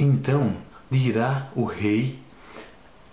Então dirá o rei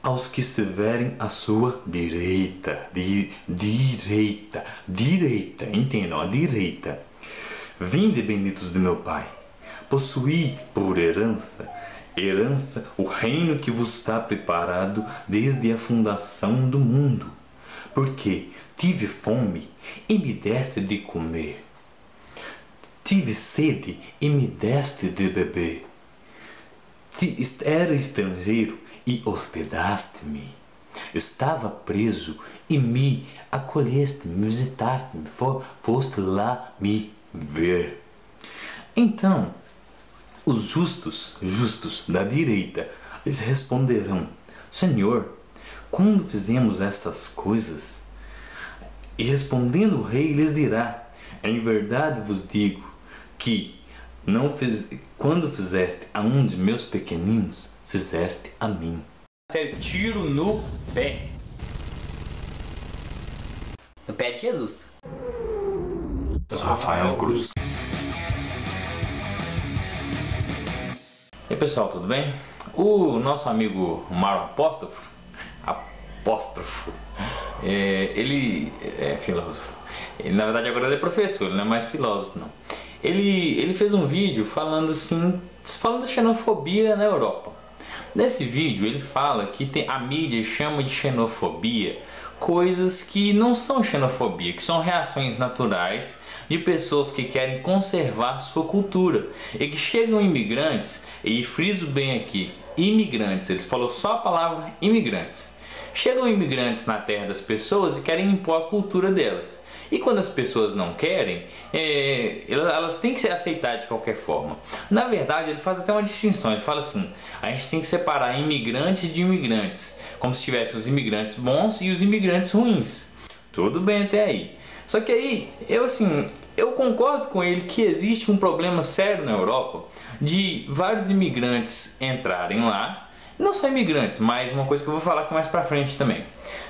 aos que estiverem à sua direita, entendam, a direita: vinde, benditos de meu Pai, possuí por herança o reino que vos está preparado desde a fundação do mundo. Porque tive fome e me deste de comer, tive sede e me deste de beber, era estrangeiro e hospedaste-me, estava preso e me acolheste, me visitaste-me, foste lá me ver. Então os justos da direita lhes responderão: Senhor, quando fizemos estas coisas? E respondendo o rei lhes dirá: em verdade vos digo que quando fizeste a um de meus pequeninos, fizeste a mim. Tiro no pé. No pé de Jesus. Rafael Cruz. E aí, pessoal, tudo bem? O nosso amigo Mário Apóstrofo, ele é filósofo. Ele, na verdade, agora ele é professor, ele não é mais filósofo, não. Ele fez um vídeo falando da xenofobia na Europa. Nesse vídeo ele fala que a mídia chama de xenofobia coisas que não são xenofobia, que são reações naturais de pessoas que querem conservar sua cultura e que chegam imigrantes, e friso bem aqui, imigrantes, eles falam só a palavra imigrantes. Chegam imigrantes na terra das pessoas e querem impor a cultura delas. E quando as pessoas não querem, elas têm que se aceitar de qualquer forma. Na verdade, ele faz até uma distinção. Ele fala assim: a gente tem que separar imigrantes de imigrantes, como se tivesse os imigrantes bons e os imigrantes ruins. Tudo bem até aí. Só que aí, eu concordo com ele que existe um problema sério na Europa de vários imigrantes entrarem lá. Não só imigrantes, mas uma coisa que eu vou falar aqui mais pra frente também: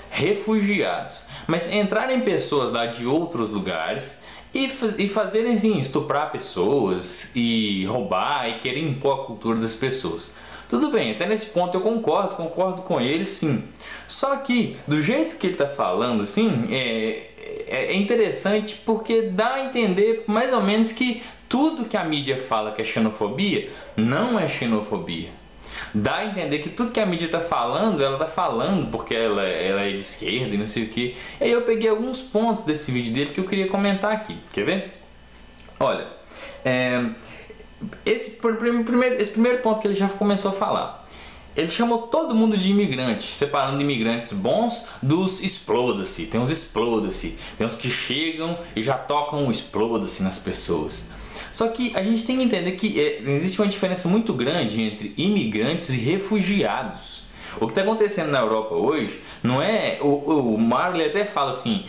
refugiados. Mas entrarem pessoas lá de outros lugares e fazerem assim, estuprar pessoas e roubar e querer impor a cultura das pessoas. Tudo bem, até nesse ponto eu concordo com ele, sim. Só que do jeito que ele está falando, assim, é interessante porque dá a entender mais ou menos que tudo que a mídia fala que é xenofobia não é xenofobia. Dá a entender que tudo que a mídia está falando, ela está falando porque ela é de esquerda e não sei o que. E aí eu peguei alguns pontos desse vídeo dele que eu queria comentar aqui. Quer ver? Olha, esse primeiro ponto que ele já começou a falar. Ele chamou todo mundo de imigrante, separando imigrantes bons dos exploda-se. Tem uns exploda-se, tem uns que chegam e já tocam o exploda-se nas pessoas. Só que a gente tem que entender que existe uma diferença muito grande entre imigrantes e refugiados. O que está acontecendo na Europa hoje não é... O Marley até fala assim,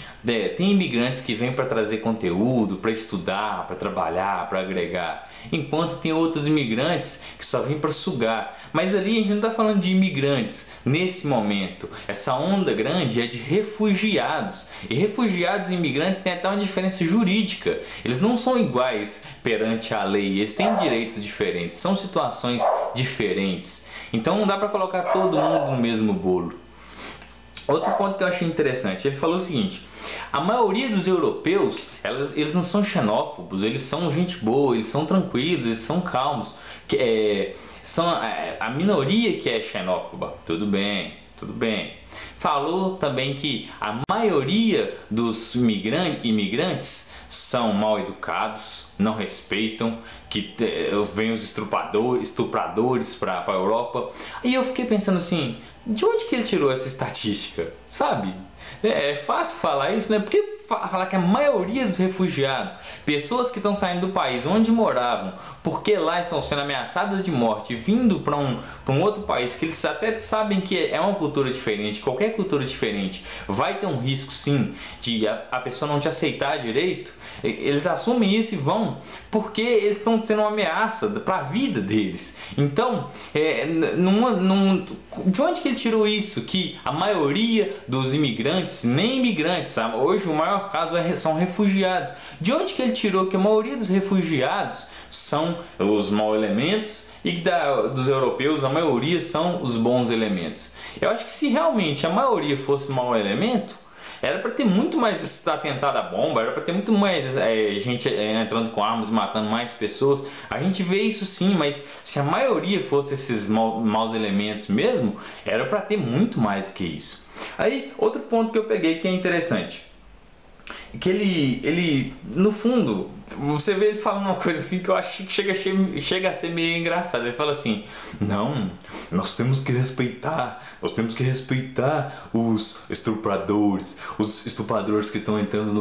tem imigrantes que vêm para trazer conteúdo, para estudar, para trabalhar, para agregar, enquanto tem outros imigrantes que só vêm para sugar. Mas ali a gente não está falando de imigrantes nesse momento. Essa onda grande é de refugiados. E refugiados e imigrantes têm até uma diferença jurídica. Eles não são iguais perante a lei, eles têm direitos diferentes, são situações diferentes. Então não dá para colocar todo mundo no mesmo bolo. Outro ponto que eu achei interessante, ele falou o seguinte: a maioria dos europeus, eles não são xenófobos, eles são gente boa, eles são tranquilos, eles são calmos. São a minoria que é xenófoba. Tudo bem, tudo bem. Falou também que a maioria dos imigrantes são mal educados, não respeitam, que vêm os estupradores para a Europa. E eu fiquei pensando assim, de onde que ele tirou essa estatística? Sabe? É fácil falar isso, né? Porque falar que a maioria dos refugiados, pessoas que estão saindo do país onde moravam, porque lá estão sendo ameaçadas de morte, vindo para um outro país que eles até sabem que é uma cultura diferente, qualquer cultura diferente vai ter um risco sim de a pessoa não te aceitar direito, eles assumem isso e vão, porque eles estão tendo uma ameaça para a vida deles. Então, de onde que ele tirou isso? Que a maioria dos imigrantes, nem imigrantes, sabe? Hoje o maior caso são refugiados. De onde que ele tirou que a maioria dos refugiados são os mau elementos e que dos europeus a maioria são os bons elementos. Eu acho que se realmente a maioria fosse mau elemento, era para ter muito mais atentado à bomba, era para ter muito mais gente entrando com armas, matando mais pessoas. A gente vê isso sim, mas se a maioria fosse esses maus elementos mesmo, era para ter muito mais do que isso. Aí, outro ponto que eu peguei que é interessante, que ele no fundo, você vê ele falando uma coisa assim que eu acho que chega a ser meio engraçado. Ele fala assim: não, nós temos que respeitar os estupradores que estão entrando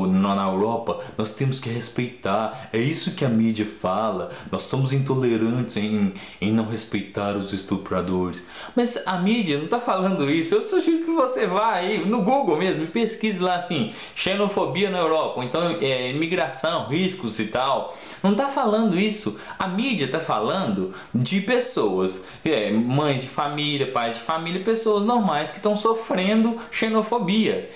na Europa, nós temos que respeitar, é isso que a mídia fala, nós somos intolerantes em não respeitar os estupradores. Mas a mídia não está falando isso. Eu sugiro que você vá aí no Google mesmo e pesquise lá assim, xenofobia na Europa, ou então imigração, riscos e tal. Não está falando isso. A mídia está falando de pessoas, mães de família, pais de família, pessoas normais que estão sofrendo xenofobia.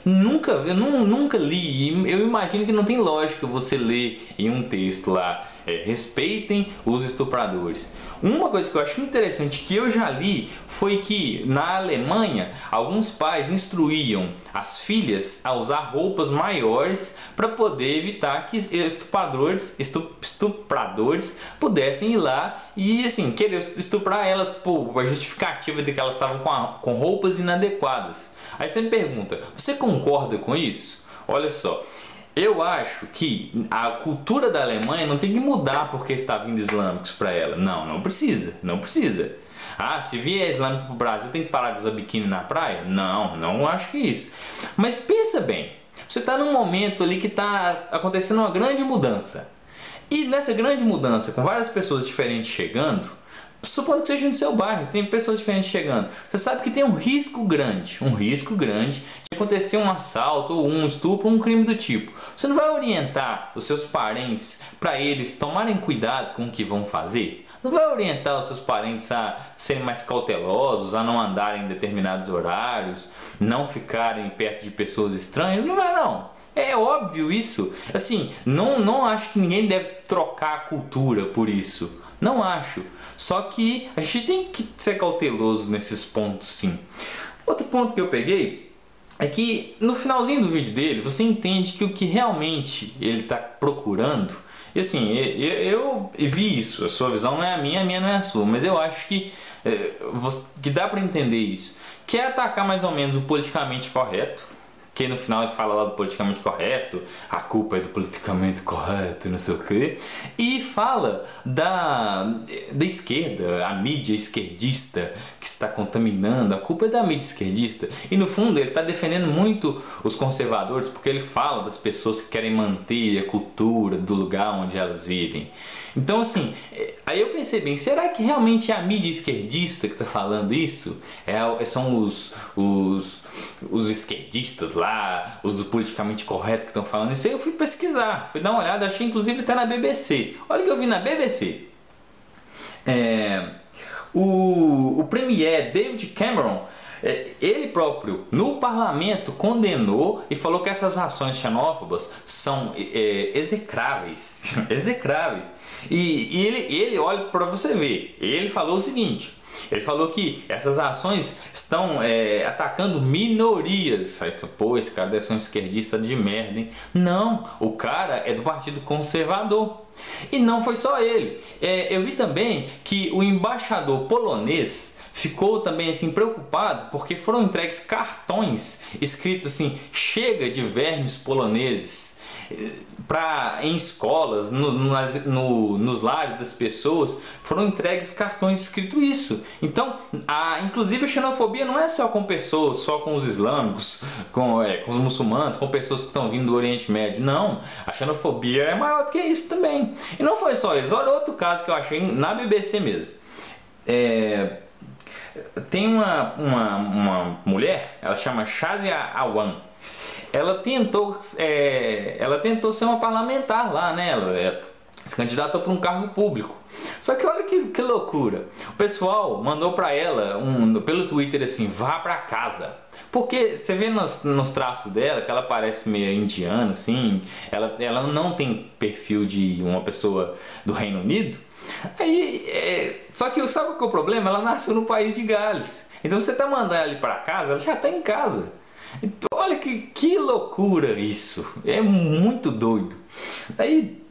Eu nunca li, eu imagino que não tem lógica você ler em um texto lá, respeitem os estupradores. Uma coisa que eu acho interessante que eu já li foi que na Alemanha alguns pais instruíam as filhas a usar roupas maiores para poder evitar que estupradores pudessem ir lá e assim querer estuprar elas por a justificativa de que elas estavam com roupas inadequadas. Aí você me pergunta, você concorda com isso? Olha só. Eu acho que a cultura da Alemanha não tem que mudar porque está vindo islâmicos para ela. Não precisa. Ah, se vier islâmico para o Brasil, tem que parar de usar biquíni na praia? Não acho que isso. Mas pensa bem, você está num momento ali que está acontecendo uma grande mudança. E nessa grande mudança, com várias pessoas diferentes chegando, supondo que seja no seu bairro, tem pessoas diferentes chegando, você sabe que tem um risco grande de acontecer um assalto, ou um estupro, um crime do tipo. Você não vai orientar os seus parentes para eles tomarem cuidado com o que vão fazer? Não vai orientar os seus parentes a serem mais cautelosos, a não andarem em determinados horários, não ficarem perto de pessoas estranhas? Não vai não. É óbvio isso. Assim, não acho que ninguém deve trocar a cultura por isso. Não acho. Só que a gente tem que ser cauteloso nesses pontos, sim. Outro ponto que eu peguei é que no finalzinho do vídeo dele você entende que o que realmente ele está procurando, e assim, eu vi isso, a sua visão não é a minha não é a sua, mas eu acho que dá para entender isso, que é atacar mais ou menos o politicamente correto, que no final ele fala lá do politicamente correto, a culpa é do politicamente correto, não sei o que, e fala da esquerda, a mídia esquerdista que está contaminando, a culpa é da mídia esquerdista, e no fundo ele está defendendo muito os conservadores, porque ele fala das pessoas que querem manter a cultura do lugar onde elas vivem. Então assim, aí eu pensei bem, será que realmente é a mídia esquerdista que está falando isso? São os esquerdistas lá, os do politicamente correto que estão falando isso? Aí eu fui pesquisar, fui dar uma olhada, achei inclusive até na BBC. Olha o que eu vi na BBC. O premier David Cameron, ele próprio no parlamento condenou e falou que essas ações xenófobas são execráveis. Execráveis. E ele olha para você ver, ele falou o seguinte: ele falou que essas ações estão atacando minorias. Aí, pô, esse cara deve ser um esquerdista de merda, hein? Não, o cara é do Partido Conservador. E não foi só ele. Eu vi também que o embaixador polonês ficou também assim preocupado porque foram entregues cartões escritos assim: chega de vermes poloneses. Em escolas, nos lares das pessoas, foram entregues cartões escrito isso. Então, inclusive a xenofobia não é só com pessoas, só com os islâmicos, com os muçulmanos, com pessoas que estão vindo do Oriente Médio. Não, a xenofobia é maior do que isso também. E não foi só eles. Olha outro caso que eu achei na BBC mesmo. Tem uma mulher, ela chama Shazia Awan. Ela tentou ser uma parlamentar lá, né? Ela se candidatou para um cargo público. Só que olha que loucura. O pessoal mandou para ela pelo Twitter assim: vá para casa. Porque você vê nos traços dela que ela parece meio indiana, assim. Ela não tem perfil de uma pessoa do Reino Unido. Aí, só que sabe qual que é o problema? Ela nasceu no país de Gales. Então você tá mandando ela ir para casa, ela já tá em casa. Então, olha que loucura isso. É muito doido. Aí,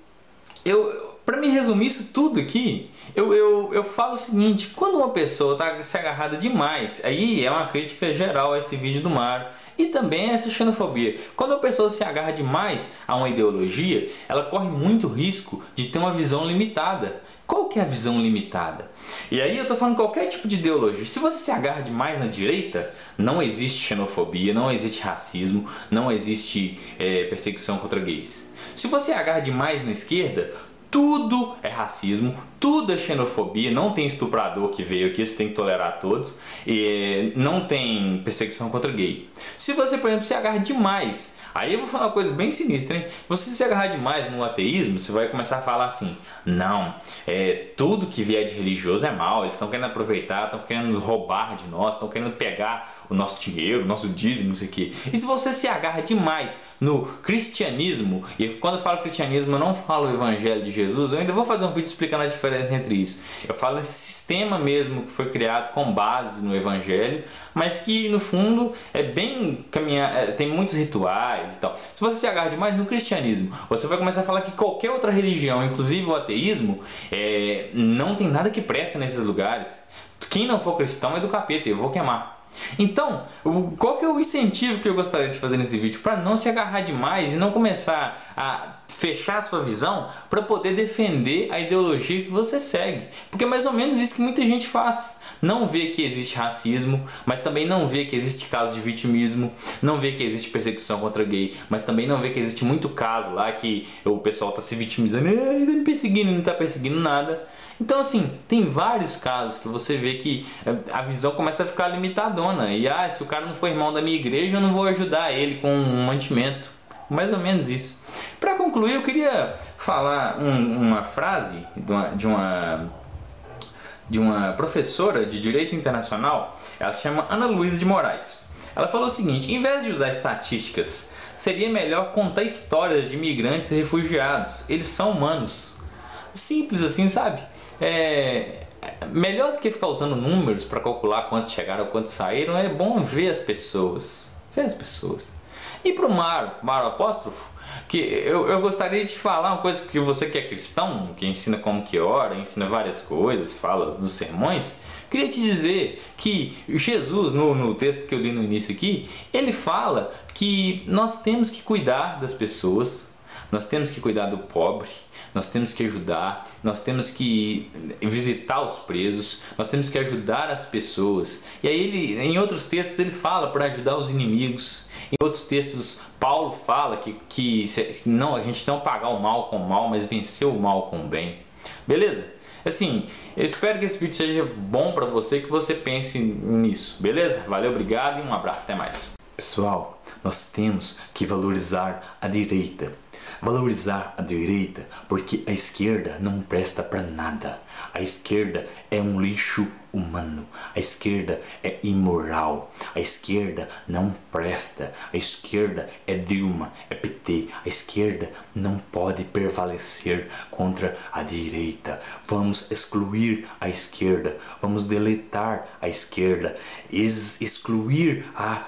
para me resumir isso tudo aqui, eu falo o seguinte: quando uma pessoa está se agarrada demais, aí é uma crítica geral a esse vídeo do Mário e também a essa xenofobia. Quando a pessoa se agarra demais a uma ideologia, ela corre muito risco de ter uma visão limitada. Qual que é a visão limitada? E aí eu estou falando qualquer tipo de ideologia. Se você se agarra demais na direita, não existe xenofobia, não existe racismo, não existe perseguição contra gays. Se você agarra demais na esquerda, tudo é racismo, tudo é xenofobia, não tem estuprador que veio aqui, você tem que tolerar todos, e não tem perseguição contra gay. Se você, por exemplo, se agarra demais, aí eu vou falar uma coisa bem sinistra, hein? Você se agarrar demais no ateísmo, você vai começar a falar assim: não, tudo que vier de religioso é mal, eles estão querendo aproveitar, estão querendo roubar de nós, estão querendo pegar o nosso dinheiro, o nosso dízimo, não sei o quê. E se você se agarra demais no cristianismo, e quando eu falo cristianismo eu não falo o evangelho de Jesus, eu ainda vou fazer um vídeo explicando a diferença entre isso. Eu falo esse sistema mesmo que foi criado com base no evangelho, mas que no fundo é bem tem muitos rituais e tal. Se você se agarra demais no cristianismo, você vai começar a falar que qualquer outra religião, inclusive o ateísmo, não tem nada que presta nesses lugares. Quem não for cristão é do capeta, eu vou queimar. Então, qual que é o incentivo que eu gostaria de fazer nesse vídeo? Para não se agarrar demais e não começar a fechar a sua visão para poder defender a ideologia que você segue. Porque é mais ou menos isso que muita gente faz. Não vê que existe racismo, mas também não vê que existe caso de vitimismo, não vê que existe perseguição contra gay, mas também não vê que existe muito caso lá que o pessoal está se vitimizando, ele está me perseguindo, não está perseguindo nada. Então assim, tem vários casos que você vê que a visão começa a ficar limitadona. E se o cara não for irmão da minha igreja, eu não vou ajudar ele com um mantimento. Mais ou menos isso. Para concluir, eu queria falar uma frase de uma professora de Direito Internacional. Ela se chama Ana Luísa de Moraes. Ela falou o seguinte: em vez de usar estatísticas, seria melhor contar histórias de imigrantes e refugiados. Eles são humanos. Simples assim, sabe? Melhor do que ficar usando números para calcular quantos chegaram ou quantos saíram, é bom ver as pessoas. Ver as pessoas. E para o Mário Apóstrofo, que eu gostaria de falar uma coisa que você que é cristão, que ensina como que ora, ensina várias coisas, fala dos sermões. Queria te dizer que Jesus, no texto que eu li no início aqui, ele fala que nós temos que cuidar das pessoas, nós temos que cuidar do pobre, nós temos que ajudar, nós temos que visitar os presos, nós temos que ajudar as pessoas. E aí em outros textos ele fala para ajudar os inimigos. Em outros textos Paulo fala que não, a gente não pagar o mal com o mal, mas vencer o mal com o bem. Beleza? Assim, eu espero que esse vídeo seja bom para você, que você pense nisso. Beleza? Valeu, obrigado e um abraço, até mais. Pessoal, nós temos que valorizar a direita. Valorizar a direita porque a esquerda não presta para nada. A esquerda é um lixo humano. A esquerda é imoral. A esquerda não presta. A esquerda é Dilma, é PT. A esquerda não pode prevalecer contra a direita. Vamos excluir a esquerda. Vamos deletar a esquerda. Excluir a